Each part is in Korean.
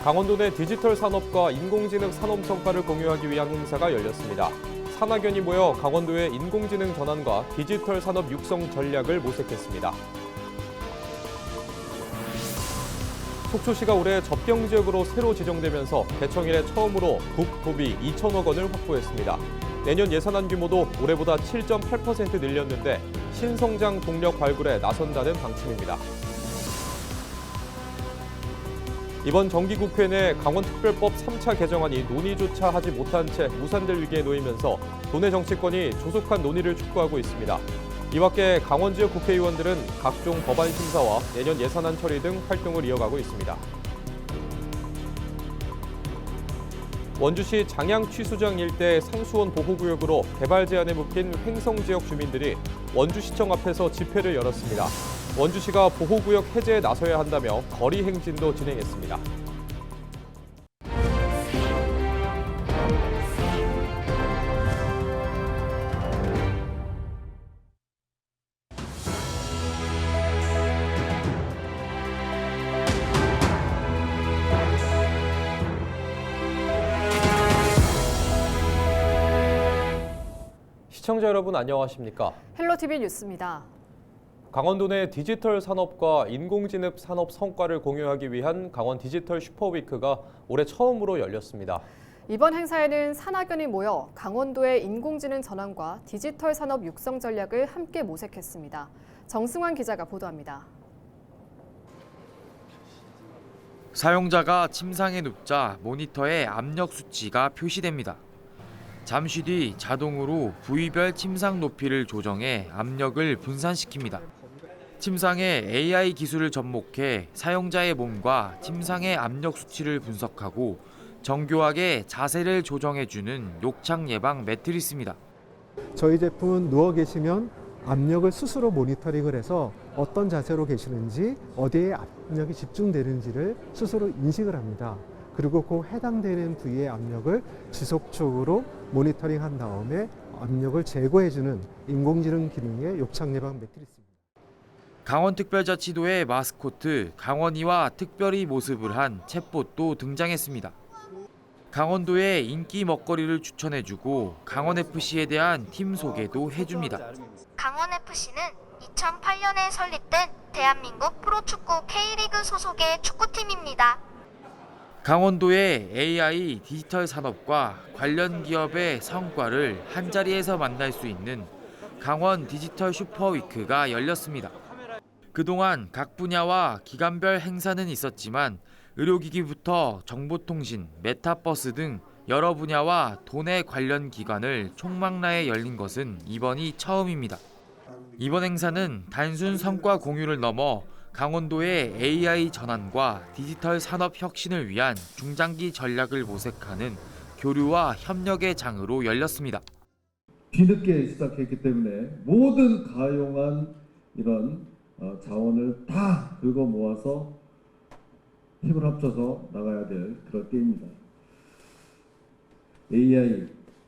강원도 내 디지털 산업과 인공지능 산업 성과를 공유하기 위한 행사가 열렸습니다. 산학연이 모여 강원도의 인공지능 전환과 디지털 산업 육성 전략을 모색했습니다. 속초시가 올해 접경지역으로 새로 지정되면서 개청 이래 처음으로 국토비 2천억 원을 확보했습니다. 내년 예산안 규모도 올해보다 7.8% 늘렸는데 신성장 동력 발굴에 나선다는 방침입니다. 이번 정기국회 내 강원특별법 3차 개정안이 논의조차 하지 못한 채 무산될 위기에 놓이면서 도내 정치권이 조속한 논의를 촉구하고 있습니다. 이와 함께 강원 지역 국회의원들은 각종 법안 심사와 내년 예산안 처리 등 활동을 이어가고 있습니다. 원주시 장양 취수장 일대 상수원 보호구역으로 개발 제한에 묶인 횡성 지역 주민들이 원주시청 앞에서 집회를 열었습니다. 원주시가 보호구역 해제에 나서야 한다며 거리 행진도 진행했습니다. 시청자 여러분 안녕하십니까? 헬로티비 뉴스입니다. 강원도 내 디지털 산업과 인공지능 산업 성과를 공유하기 위한 강원 디지털 슈퍼위크가 올해 처음으로 열렸습니다. 이번 행사에는 산학연이 모여 강원도의 인공지능 전환과 디지털 산업 육성 전략을 함께 모색했습니다. 정승환 기자가 보도합니다. 사용자가 침상에 눕자 모니터에 압력 수치가 표시됩니다. 잠시 뒤 자동으로 부위별 침상 높이를 조정해 압력을 분산시킵니다. 침상에 AI 기술을 접목해 사용자의 몸과 침상의 압력 수치를 분석하고 정교하게 자세를 조정해주는 욕창 예방 매트리스입니다. 저희 제품은 누워 계시면 압력을 스스로 모니터링을 해서 어떤 자세로 계시는지 어디에 압력이 집중되는지를 스스로 인식을 합니다. 그리고 그 해당되는 부위의 압력을 지속적으로 모니터링한 다음에 압력을 제거해주는 인공지능 기능의 욕창 예방 매트리스입니다. 강원특별자치도의 마스코트 강원이와 특별히 모습을 한 챗봇도 등장했습니다. 강원도의 인기 먹거리를 추천해주고 강원FC에 대한 팀 소개도 해줍니다. 강원FC는 2008년에 설립된 대한민국 프로축구 K리그 소속의 축구팀입니다. 강원도의 AI 디지털 산업과 관련 기업의 성과를 한자리에서 만날 수 있는 강원 디지털 슈퍼위크가 열렸습니다. 그동안 각 분야와 기관별 행사는 있었지만 의료기기부터 정보통신, 메타버스 등 여러 분야와 도내 관련 기관을 총망라해 열린 것은 이번이 처음입니다. 이번 행사는 단순 성과 공유를 넘어 강원도의 AI 전환과 디지털 산업 혁신을 위한 중장기 전략을 모색하는 교류와 협력의 장으로 열렸습니다. 뒤늦게 시작했기 때문에 모든 가용한 이런 자원을 다 긁어 모아서 힘을 합쳐서 나가야 될 그런 때입니다.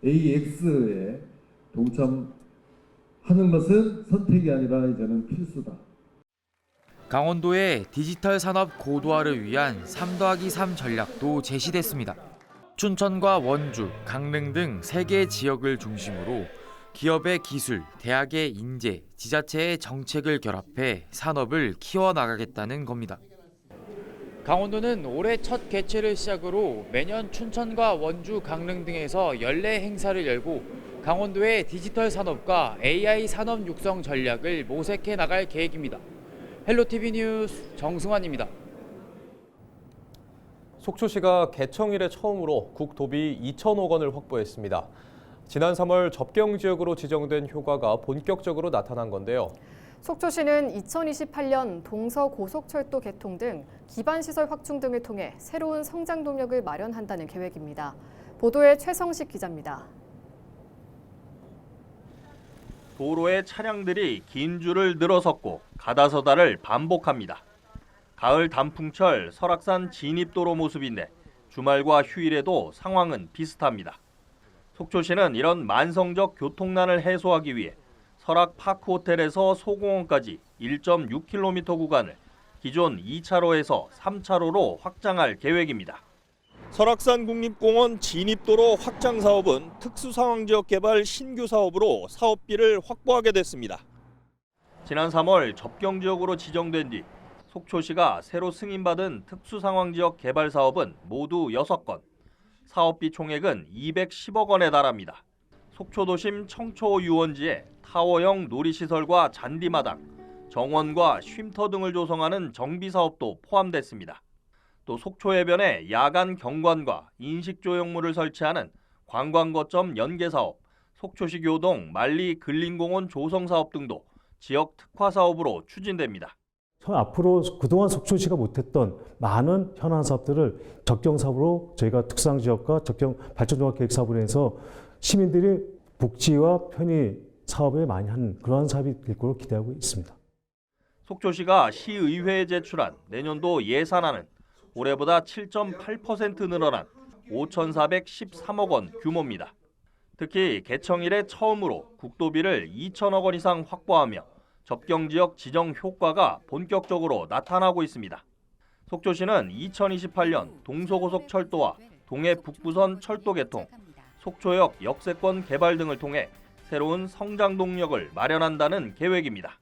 AX에 동참하는 것은 선택이 아니라 이제는 필수다. 강원도의 디지털 산업 고도화를 위한 3+3 전략도 제시됐습니다. 춘천과 원주, 강릉 등 3개 지역을 중심으로 기업의 기술, 대학의 인재, 지자체의 정책을 결합해 산업을 키워나가겠다는 겁니다. 강원도는 올해 첫 개최를 시작으로 매년 춘천과 원주, 강릉 등에서 연례 행사를 열고 강원도의 디지털 산업과 AI 산업 육성 전략을 모색해 나갈 계획입니다. 헬로티비 뉴스 정승환입니다. 속초시가 개청 이래 처음으로 국토비 2천억 원을 확보했습니다. 지난 3월 접경 지역으로 지정된 효과가 본격적으로 나타난 건데요. 속초시는 2028년 동서고속철도 개통 등 기반시설 확충 등을 통해 새로운 성장 동력을 마련한다는 계획입니다. 보도에 최성식 기자입니다. 도로에 차량들이 긴 줄을 늘어섰고 가다서다를 반복합니다. 가을 단풍철 설악산 진입도로 모습인데 주말과 휴일에도 상황은 비슷합니다. 속초시는 이런 만성적 교통난을 해소하기 위해 설악 파크호텔에서 소공원까지 1.6km 구간을 기존 2차로에서 3차로로 확장할 계획입니다. 설악산 국립공원 진입도로 확장 사업은 특수상황지역 개발 신규 사업으로 사업비를 확보하게 됐습니다. 지난 3월 접경지역으로 지정된 뒤 속초시가 새로 승인받은 특수상황지역 개발 사업은 모두 6건, 사업비 총액은 210억 원에 달합니다. 속초도심 청초 유원지에 타워형 놀이시설과 잔디마당, 정원과 쉼터 등을 조성하는 정비사업도 포함됐습니다. 또 속초해변에 야간 경관과 인식조형물을 설치하는 관광거점 연계사업, 속초시 교동 만리 근린공원 조성사업 등도 지역 특화 사업으로 추진됩니다. 앞으로 그동안 속초시가 못했던 많은 현안 사업들을 적경 사업으로 저희가 특수상지역과 적경 발전종합계획 사업으로 해서 시민들이 복지와 편의 사업에 많이 하는 그러한 사업이 될 것으로 기대하고 있습니다. 속초시가 시의회에 제출한 내년도 예산안은 올해보다 7.8% 늘어난 5,413억 원 규모입니다. 특히 개청 이래 처음으로 국도비를 2천억 원 이상 확보하며 접경지역 지정 효과가 본격적으로 나타나고 있습니다. 속초시는 2028년 동서고속철도와 동해 북부선 철도 개통, 속초역 역세권 개발 등을 통해 새로운 성장 동력을 마련한다는 계획입니다.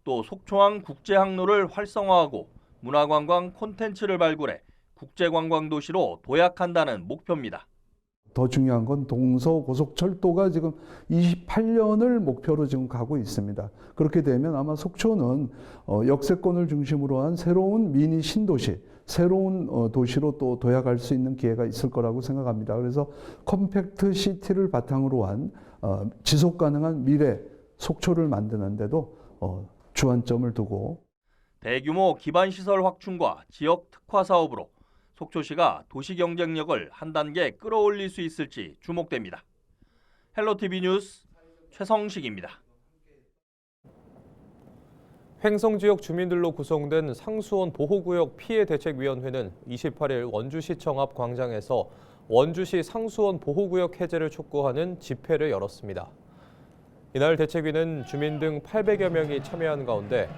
또 속초항 국제항로를 활성화하고 문화관광 콘텐츠를 발굴해 국제관광도시로 도약한다는 목표입니다. 더 중요한 건 동서고속철도가 지금 28년을 목표로 지금 가고 있습니다. 그렇게 되면 아마 속초는 역세권을 중심으로 한 새로운 미니 신도시, 새로운 도시로 또 도약할 수 있는 기회가 있을 거라고 생각합니다. 그래서 컴팩트 시티를 바탕으로 한 지속 가능한 미래 속초를 만드는데도 주안점을 두고 대규모 기반시설 확충과 지역 특화 사업으로 속초시가 도시 경쟁력을 한 단계 끌어올릴 수 있을지 주목됩니다. 헬로티비 뉴스 최성식입니다. 횡성 지역 주민들로 구성된 상수원 보호구역 피해대책위원회는 28일 원주시청 앞 광장에서 원주시 상수원 보호구역 해제를 촉구하는 집회를 열었습니다. 이날 대책위는 주민 등 800여 명이 참여한 가운데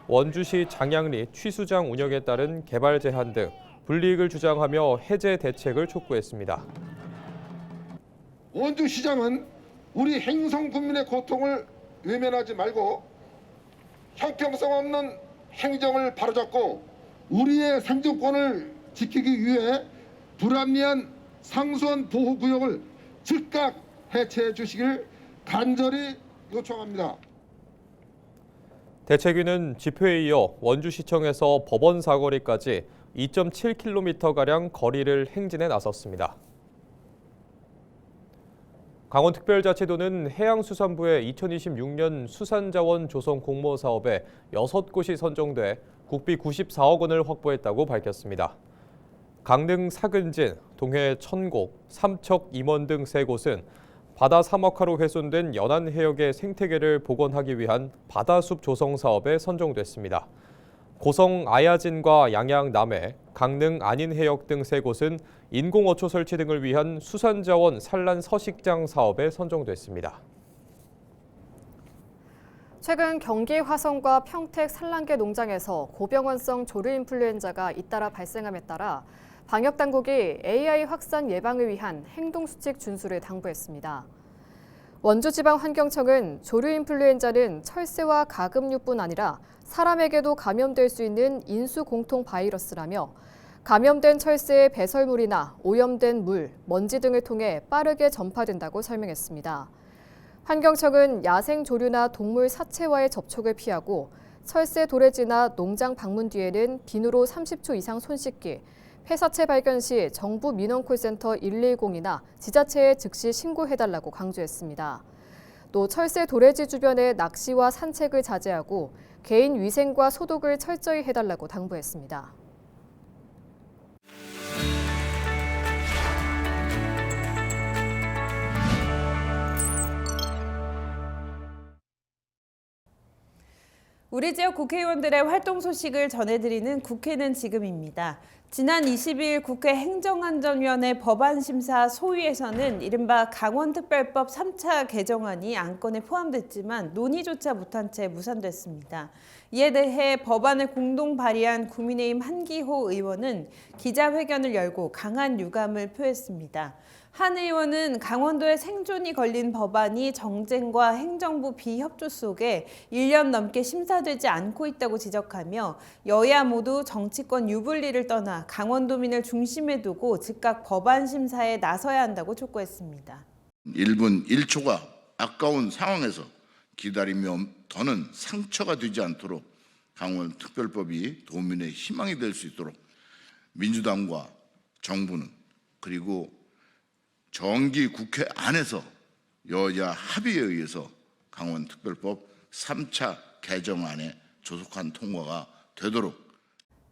원주시 장양리 취수장 운영에 따른 개발 제한 등 불이익을 주장하며 해제 대책을 촉구했습니다. 원주시장은 우리 행성 국민의 고통을 외면하지 말고 형평성 없는 행정을 바로잡고 우리의 생존권을 지키기 위해 불합리한 상수원 보호구역을 즉각 해체해 주시길 간절히 요청합니다. 대책위는 집회에 이어 원주시청에서 법원 사거리까지 2.7km가량 거리를 행진에 나섰습니다. 강원특별자치도는 해양수산부의 2026년 수산자원 조성 공모 사업에 6곳이 선정돼 국비 94억 원을 확보했다고 밝혔습니다. 강릉 사근진, 동해 천곡, 삼척 임원 등 3곳은 바다 사막화로 훼손된 연안 해역의 생태계를 복원하기 위한 바다숲 조성 사업에 선정됐습니다. 고성 아야진과 양양 남해, 강릉 안인해역 등 3곳은 인공어초 설치 등을 위한 수산자원 산란 서식장 사업에 선정됐습니다. 최근 경기 화성과 평택 산란계 농장에서 고병원성 조류인플루엔자가 잇따라 발생함에 따라 방역당국이 AI 확산 예방을 위한 행동수칙 준수를 당부했습니다. 원주지방환경청은 조류인플루엔자는 철새와 가금류뿐 아니라 사람에게도 감염될 수 있는 인수공통 바이러스라며 감염된 철새의 배설물이나 오염된 물, 먼지 등을 통해 빠르게 전파된다고 설명했습니다. 환경청은 야생 조류나 동물 사체와의 접촉을 피하고 철새 도래지나 농장 방문 뒤에는 비누로 30초 이상 손 씻기, 폐사체 발견 시 정부 민원콜센터 110이나 지자체에 즉시 신고해달라고 강조했습니다. 또 철새 도래지 주변의 낚시와 산책을 자제하고 개인 위생과 소독을 철저히 해달라고 당부했습니다. 우리 지역 국회의원들의 활동 소식을 전해드리는 국회는 지금입니다. 지난 22일 국회 행정안전위원회 법안심사 소위에서는 이른바 강원특별법 3차 개정안이 안건에 포함됐지만 논의조차 못한 채 무산됐습니다. 이에 대해 법안을 공동 발의한 국민의힘 한기호 의원은 기자회견을 열고 강한 유감을 표했습니다. 한 의원은 강원도의 생존이 걸린 법안이 정쟁과 행정부 비협조 속에 1년 넘게 심사되지 않고 있다고 지적하며 여야 모두 정치권 유불리를 떠나 강원도민을 중심에 두고 즉각 법안 심사에 나서야 한다고 촉구했습니다. 1분 1초가 아까운 상황에서 기다리며 더는 상처가 되지 않도록 강원특별법이 도민의 희망이 될 수 있도록 민주당과 정부는 그리고 정기 국회 안에서 여야 합의에 의해서 강원특별법 3차 개정안의 조속한 통과가 되도록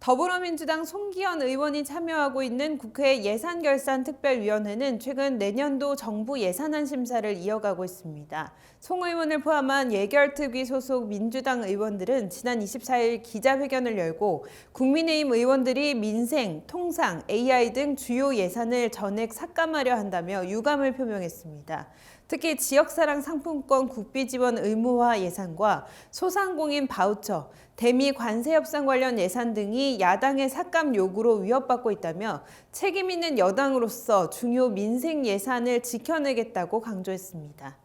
더불어민주당 송기현 의원이 참여하고 있는 국회 예산결산특별위원회는 최근 내년도 정부 예산안 심사를 이어가고 있습니다. 송 의원을 포함한 예결특위 소속 민주당 의원들은 지난 24일 기자회견을 열고 국민의힘 의원들이 민생, 통상, AI 등 주요 예산을 전액 삭감하려 한다며 유감을 표명했습니다. 특히 지역사랑 상품권 국비 지원 의무화 예산과 소상공인 바우처, 대미 관세 협상 관련 예산 등이 야당의 삭감 요구로 위협받고 있다며 책임 있는 여당으로서 중요 민생 예산을 지켜내겠다고 강조했습니다.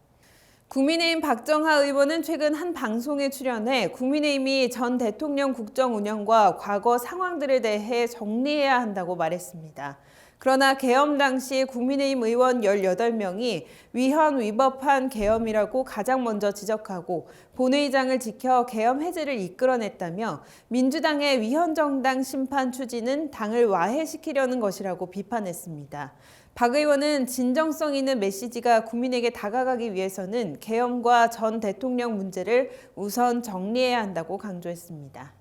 국민의힘 박정하 의원은 최근 한 방송에 출연해 국민의힘이 전 대통령 국정 운영과 과거 상황들에 대해 정리해야 한다고 말했습니다. 그러나 계엄 당시 국민의힘 의원 18명이 위헌 위법한 계엄이라고 가장 먼저 지적하고 본회의장을 지켜 계엄 해제를 이끌어냈다며 민주당의 위헌정당 심판 추진은 당을 와해시키려는 것이라고 비판했습니다. 박 의원은 진정성 있는 메시지가 국민에게 다가가기 위해서는 계엄과 전 대통령 문제를 우선 정리해야 한다고 강조했습니다.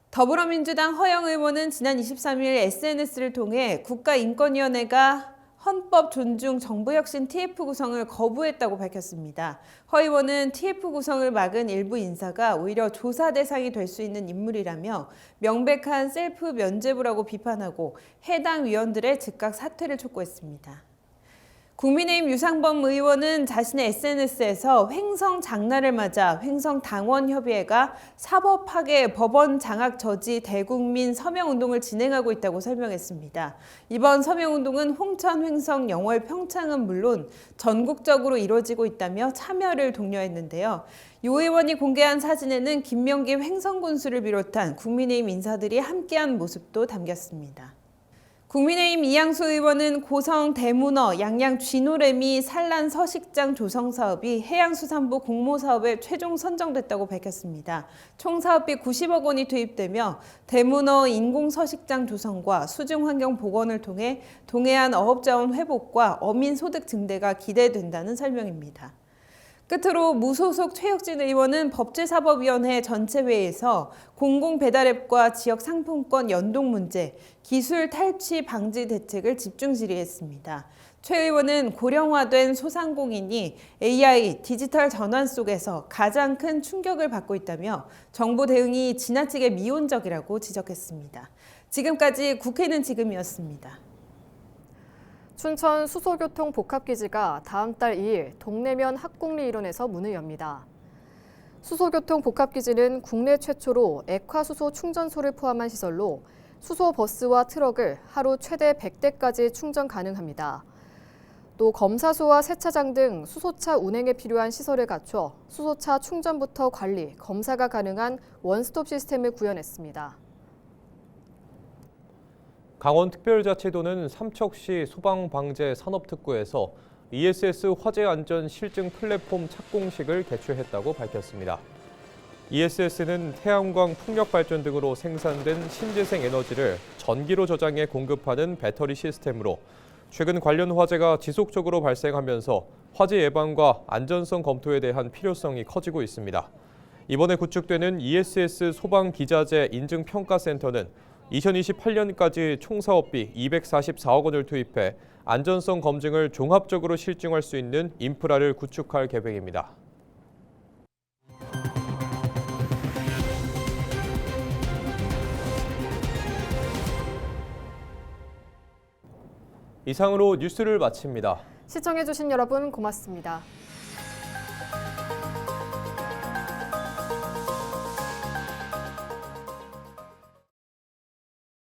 더불어민주당 허영 의원은 지난 23일 SNS를 통해 국가인권위원회가 헌법 존중 정부혁신 TF 구성을 거부했다고 밝혔습니다. 허 의원은 TF 구성을 막은 일부 인사가 오히려 조사 대상이 될 수 있는 인물이라며 명백한 셀프 면죄부라고 비판하고 해당 위원들의 즉각 사퇴를 촉구했습니다. 국민의힘 유상범 의원은 자신의 SNS에서 횡성 장날을 맞아 횡성당원협의회가 사법파괴 법원 장악 저지 대국민 서명운동을 진행하고 있다고 설명했습니다. 이번 서명운동은 홍천, 횡성, 영월, 평창은 물론 전국적으로 이루어지고 있다며 참여를 독려했는데요. 유 의원이 공개한 사진에는 김명기 횡성군수를 비롯한 국민의힘 인사들이 함께한 모습도 담겼습니다. 국민의힘 이양수 의원은 고성 대문어 양양 쥐노래미 산란 서식장 조성 사업이 해양수산부 공모사업에 최종 선정됐다고 밝혔습니다. 총 사업비 90억 원이 투입되며 대문어 인공서식장 조성과 수중환경 복원을 통해 동해안 어업자원 회복과 어민 소득 증대가 기대된다는 설명입니다. 끝으로 무소속 최혁진 의원은 법제사법위원회 전체회의에서 공공배달앱과 지역상품권 연동 문제, 기술 탈취 방지 대책을 집중 질의했습니다. 최 의원은 고령화된 소상공인이 AI, 디지털 전환 속에서 가장 큰 충격을 받고 있다며 정부 대응이 지나치게 미온적이라고 지적했습니다. 지금까지 국회는 지금이었습니다. 춘천 수소교통복합기지가 다음 달 2일 동래면 학곡리 일원에서 문을 엽니다. 수소교통복합기지는 국내 최초로 액화수소 충전소를 포함한 시설로 수소버스와 트럭을 하루 최대 100대까지 충전 가능합니다. 또 검사소와 세차장 등 수소차 운행에 필요한 시설을 갖춰 수소차 충전부터 관리, 검사가 가능한 원스톱 시스템을 구현했습니다. 강원특별자치도는 삼척시 소방방재산업특구에서 ESS 화재안전 실증 플랫폼 착공식을 개최했다고 밝혔습니다. ESS는 태양광 풍력발전 등으로 생산된 신재생 에너지를 전기로 저장해 공급하는 배터리 시스템으로 최근 관련 화재가 지속적으로 발생하면서 화재 예방과 안전성 검토에 대한 필요성이 커지고 있습니다. 이번에 구축되는 ESS 소방기자재 인증평가센터는 2028년까지 총 사업비 244억 원을 투입해 안전성 검증을 종합적으로 실증할 수 있는 인프라를 구축할 계획입니다. 이상으로 뉴스를 마칩니다. 시청해주신 여러분 고맙습니다.